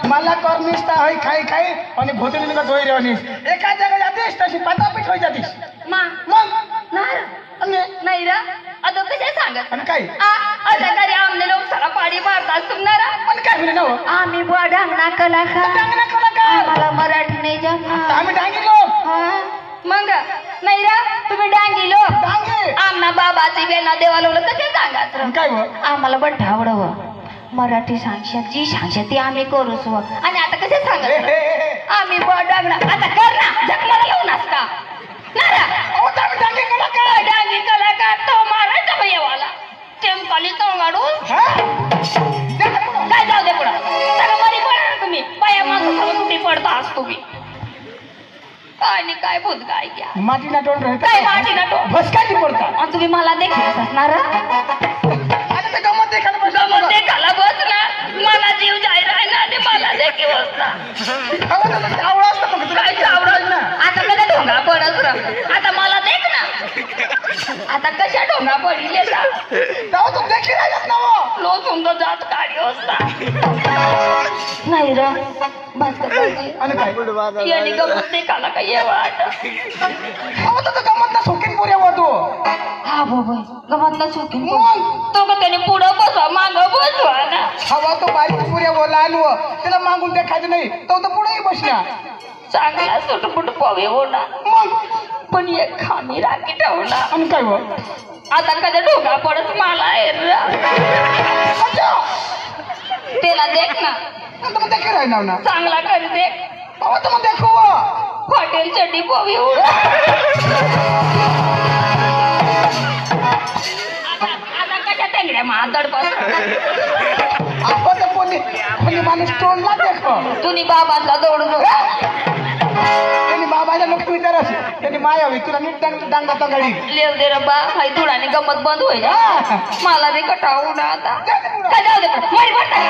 मला करनिस्ता होई खाई खाई आणि भोतडीने का धोई रेवनीस एका जागा जातेस तशी पटापट होई जातीस मग नाही रा आता कशा सांगत आणि काय आता घरी आमने लोक सारा पाडी मारतात तुम्हाला पण काय म्हणे नाव आम्ही बुवा डांगणा कलाकार आम्हाला मराठी नाही जमणार आम्ही डांगी लोक मग नाही रा तुम्ही डांगी लोक आमना बाबाची बेना देवाला कसे सांगत काय आम्हाला बड्ड आवडव मराठी सांगशात जी सांगशात ती आम्ही करूच व आणि आता कसे सांगत आम्ही बुवा डांगणा आता कर ना जखमाला लावून असता डांगी कलाकार तो मारायचा भैयावाला टेमकाली तोंगाडून काय जाऊ दे पुढं सगळं बरी पडणार तुम्ही पाया मागं सगळं कुठे पडता आज तुम्ही काय नाही काय भूत काय घ्या माटी ना टोन राहत काय माटी ना टोन भस्काची पडता आणि तुम्ही मला देखील असणार आता ते गमत देखायला बस गमत देखायला बसणार मला जीव जायला आहे ना आणि मला देखील बसणार आवडा असतं मग काय आवडत ना आता कधी ढोंगा पडत आता मला देख ना आता कशा ढोंगा पडले तेव्हा तू देखील राहिलात ना लो तुमचं जात काढी असता नाही रा भास्कर आणि काय याने गमत देखायला काय ये वाट गमत ना सोकीन पुऱ्या वाटो हा बाबा गमत ना सोकीन तो का त्याने पुढं बसवा मागं बसवा ना हवा तो बारीक पुऱ्या व लहान व त्याला मागून देखायचं नाही तो तर पुढेही बसणार चांगला सुटपुट पवे हो ना मग पण एक खामी राखी ठेवणार आणि काय व आता कधी ढोंगा पडत मला त्याला देख ना मग देखील राहणार ना चांगला कर देख तेव्हा तर मग देखो हॉटेल चड्डी पवे हो आता कशा टेंगड्या मादड आपण तर कोणी माणूस तोडला देखो तुम्ही बाबांना दौडून त्यांनी बाबाच्या लोक विचार असे त्यांनी माया होई तुला नीट डांगा तंगाडी लेव दे रब्बा हाय धुडाने गमत बंद होईल मला रे कटावू ना आता काय जाऊ दे मरी पडता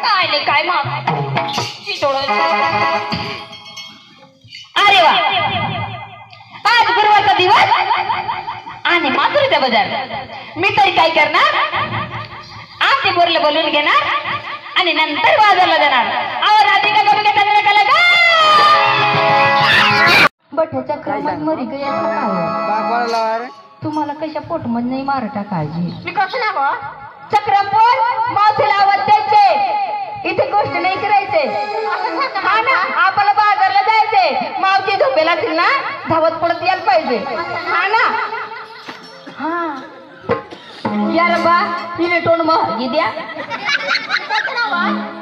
काय नाही काय माग अरे वा आज गुरुवारचा दिवस आणि माथुरीचा बाजार मी तरी काय करणार आमचे बोरले बोलून घेणार आणि नंतर बाजारला जाणार आवर राधिका कमी घेतात बठ्याच्या क्रमात मरी गया तुम्हाला कशा पोटमध्ये नाही मारटा काळजी चक्रमपोर मावशीला आवाज द्यायचे इथे गोष्ट नाही करायचे हा ना आपल्याला बाजारला जायचे मावशी झोपेला असेल ना धावत पडत यायला पाहिजे हा ना हा यार बा तिने टोन मग द्या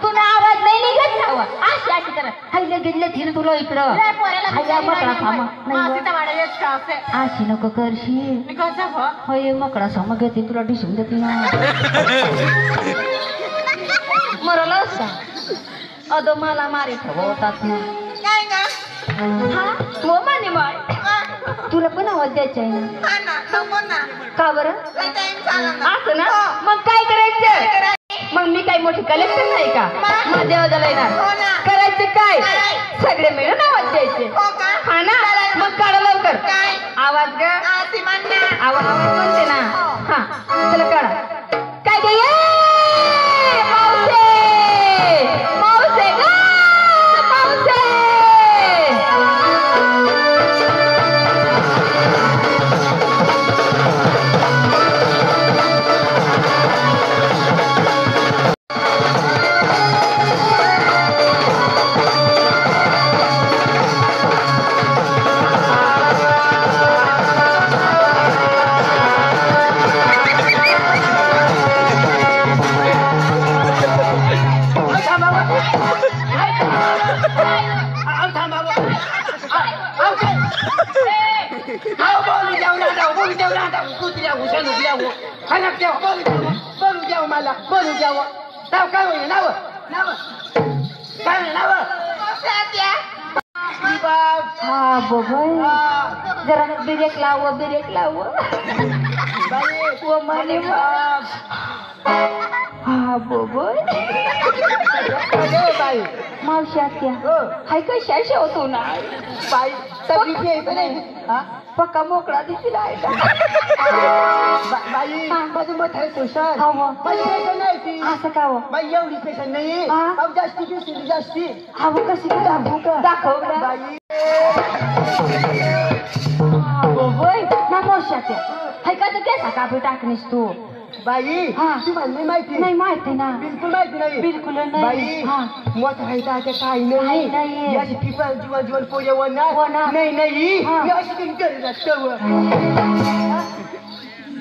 तुला आवाज नाही निघत ना अशी अशी करा हायला गेले थिन तुला इकडं हायला मकळा थांबा अशी नको करशी होय मकळा सम घेते तुला ढिसून देते ना मरला असता अदो मला मारे ठेवतात ना हा हो माने माय तुला पण आवाज द्यायचा आहे ना का बरं असं ना मग काय करायचं मग मी काय मोठी कलेक्टर नाही का माझ्या आवाजाला येणार करायचं काय सगळे मिळून आवाज द्यायचे हा ना मग काढा लवकर आवाज ग आवाज म्हणते ना हा चला काढा काय गे मावसे मावसे ग मावसे जरा बिरेक लाव माने हा बोबोय मावशी आत्या हाय कशा शेवतो ना बाई पक्का मोकळा दिसला आहे का बाई माझं मत आहे तुषार होती असं का हो बाई एवढी पेशंट नाही हा? अहो जास्ती दिसली जास्ती अहो कशी दाखवू का दाखव ना बाई होय ना मोशाच्या हाय का तर केसा कापी टाकणीस तू बाई हा. तुम्हाला नाही माहिती नाही माहिती ना बिलकुल माहिती नाही बिलकुल नाही बाई हा मोठा आहे का काही काही नाही नाहीये. याची पिपळ जीवन जीवन पोरे होणार. नाही नाही हा. मी अशी काही करत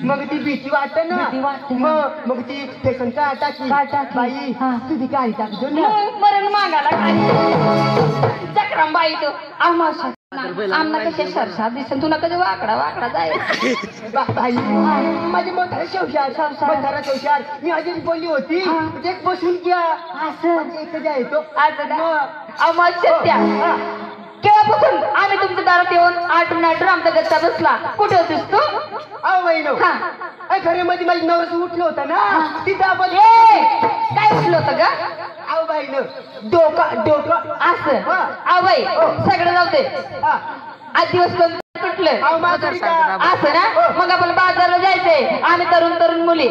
मग ती भीती वाटते ना भीती वाटते ना. मग ती पेशंट का टाकी का टाकी? बाई हा. तुझी गाडी टाकतो ना मरण मागायला काय चक्रम बाई तू आम्हा आमना कशा सरसा दिसन तुला कधी वाकडा वाकडा जाय बाई माझी मोठा शेवशार मोठारा शेवशार मी आधी बोलली होती हा. ते बसून घ्या असं एक जायचो आम्हा सत्या केव्हापासून आम्ही तुमच्या दारात येऊन आठवून आमचा गच्चा बसला कुठे होतीस तू अहो बहिण हा. घरामध्ये माझी नवस उठलं होतं ना तिथं आपण काय उठलं होतं का अहो बहिण डोकं असं हा. बाई सगळं नव्हते हा. आज दिवस कुठलं अहो माझं का असं ना मग आपण बाजारला जायचंय आम्ही तरुण मुली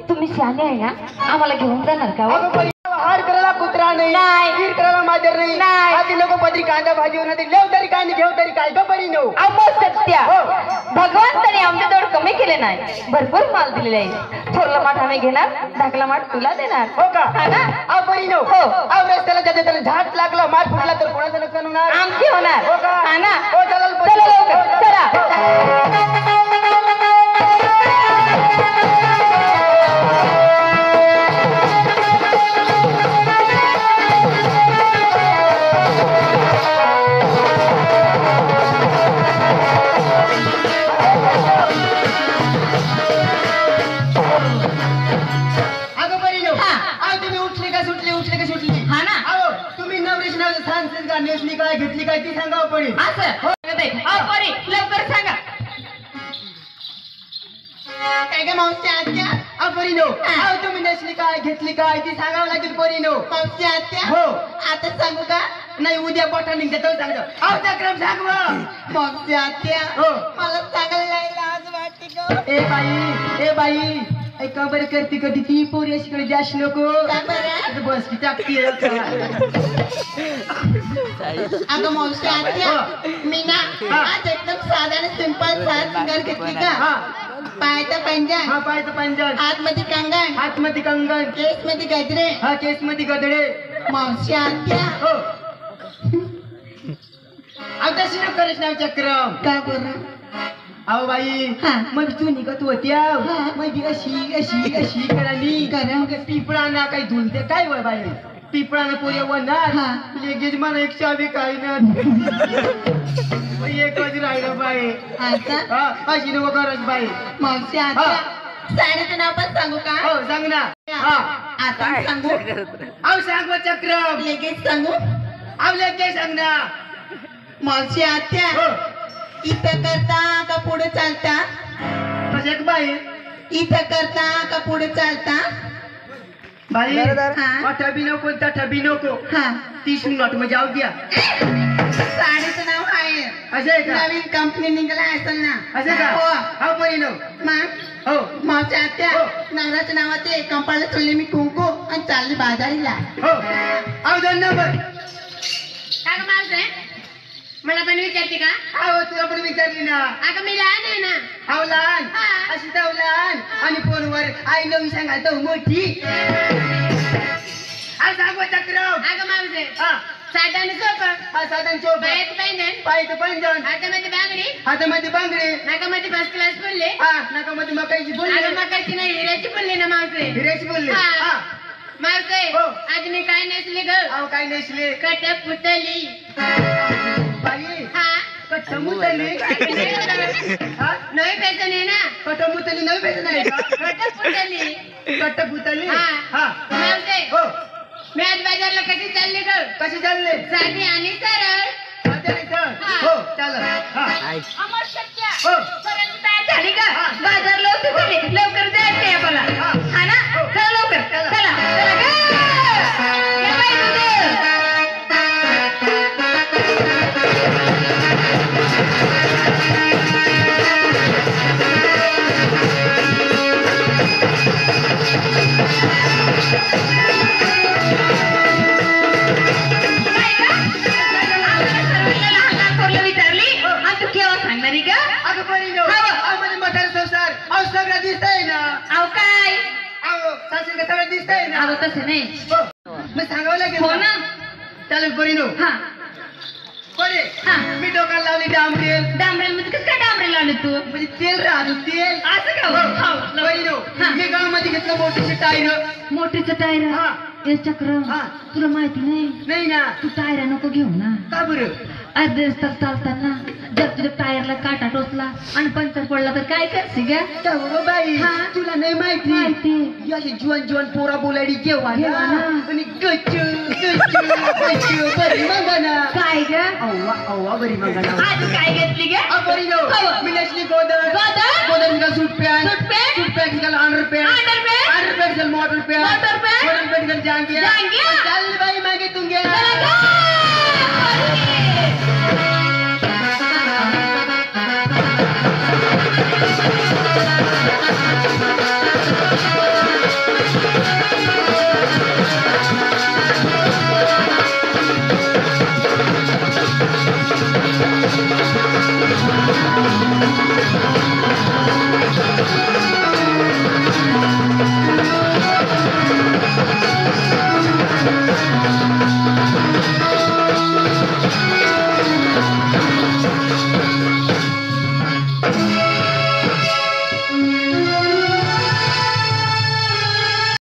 तुम्ही शहाणे आहे ना आम्हाला घेऊन जाणार का हो? अगं बाई, हार करायला कुत्रा नाही नाही. वीर करायला माजर नाही नाही. आधी लोक पदरी कांदा भाजी होणार लेव तरी काय नाही घेऊ तरी काय ग बरी नऊ अहो सत्या हो. भगवंताने आमच्या जवळ कमी केले नाही भरपूर माल दिलेले आहे थोरला माठ आम्ही घेणार धाकला माठ तुला देणार हो का हा ना अहो बरी नऊ हो. अहो रस्त्याला जाते त्याला झाट लागला मार फुटला तर कोणाचं नुकसान होणार आमची होणार हो का हा ना हो चालेल चला लवकर चला अगं बरी नऊ हा. अहो तुम्ही उठली का सुटली हा ना अहो तुम्ही नवरेश नाव सांगतील का नेसली काय घेतली काय ती सांगावं पडेल असं परी लवकर सांगा काय काय मावशी आत्या अहो बरी नो अहो तुम्ही नेसली काय घेतली काय ती सांगावं लागेल बरी नो मावशी आत्या हो आता सांगू का नाही उद्या बोटा निघते तो सांगतो अहो चक्रम सांग मावशी आत्या हो मला सांगायला लाज वाटते ग ए बाई का बरं करते कधी ती पोरी अशी कडे जास्त नको बस की टाकती अगं मावशी आत्या मी ना आज एकदम साधा आणि सिंपल साध सिंगर घेतली का पायाचा पंजन हा पायचं पंजन आतमध्ये कंगन हातमध्ये कंगन केस मध्ये गजरे हा केस मध्ये गदडे मावशी आत्या हो आता शिनो करेश नाव चक्रम का बरं अहो बाई हा. मग तू निघत होत्या हा. मग अशी करानी करा. मग पिपळाना काही धुलते काय वय बाई पिपळाना पोरी वणार हा. लगेच मला एक चावी काही ना एक वाजी राहिलं बाई आता हा अशी नको करत बाई मावशी आत्या साडीचं नाव पण सांगू का हो सांग ना हा आता सांगू अहो सांग बा चक्रम लगेच सांगू अहो लगेच सांग ना मावशी आत्या हो इथं करता का पुढे चालता कशी एक बाई इथं करता का पुढे चालता बाई हा. ठबी नको ठबी नको हा ती सुनट म्हणजे आऊ द्या साडीचं नाव आहे असं आहे का नवीन कंपनी निघाला असेल ना असं का हो हो बरी नो मग हो मावशी आत्या हो. नवऱ्याच्या नावाचे कंपाला चढले मी कुंकू आणि चालली बाजारीला हो अहो दोन नंबर का ग मावशी मला पण विचारते का अहो तुला पण विचारली ना अगं मी लहान आहे ना अहो लहान हा. अशी जाऊ लहान आणि फोनवर आई नवी सांगायला तो मोठी हा सांगू चक्रम अगं मावशी हा साधारण सोपं हा साधन चोप पायात पैंजण पायचं पंजन हातामध्ये बांगडी हातामध्ये बांगडे नाकामध्ये फर्स्ट क्लास बोलले हा नाकामध्ये मकाईची अगं बोलली मकाची नाही हिऱ्याची बोलली ना मावशी हिऱ्याची बोलली हा. हा मावशी हो. आज मी काय नेसली ग अहो काय नेसले कट पुतली बाई हा कटमुतली हा नवी पेचन आहे ना कटमुतली नवी पाहिजे नाही का कट पुतली कटपुतली हा. हा मावशी हो मी आज बाजारला कशी चालली ग कशी चालले साधी आणि सरळ हा. हो चालेल हा अमर सत्या हो परत तयार झाली का हा. बाजारला होती तुम्ही लवकर जायचंय आम्हाला हा. हा ना हो. चला लवकर चला. चला चला ग. या बाई तुझं. Thank you. अगं पोरीनो मध्ये म्हातारा संसार अहो सगळं दिसतंय ना अहो काय अहो सासरी का सगळं दिसतंय ना अहो तसं नाही हो मग सांगावं लागेल हो ना चालेल पोरीनो हा बरे हा. मी डोक्याला लावली डांबरेल डांबरेल म्हणजे कसं काय डांबरेल लावले तू म्हणजे तेल राहतो तेल असं का हो. पोरीनो हा. मी गावामध्ये घेतलं मोठीशी टायर मोठीचं टायर हा. हे चक्र हा. तुला माहिती नाही नाही ना तू टायर नको घेऊ ना का बरं अर्धे रस्त्यात चालताना जर तुझ्या टायरला काटा टोचला आणि पंचर पडला तर काय करशील ग गं बाई हा. तुला नाही माहिती माहिती अशी जीवन पोरा बोलाडी घेवा घेवा ना ना. आणि गच्चू बरी मगा ना काय ग अव्वा अव्वा बरी मगा ना आज काय घेतली ग बरी नो हो. मी नेसली गोदर गोदर? का सूट पॅन्ट सूट पॅन्ट? सूट पॅन्ट का अंडरपॅन्ट अंडरपॅन्ट? अंडरपॅन्ट का motor pant motor pant? Motor pant का जांगिया जांगिया? चल बाई मागे तुंगे चला ग.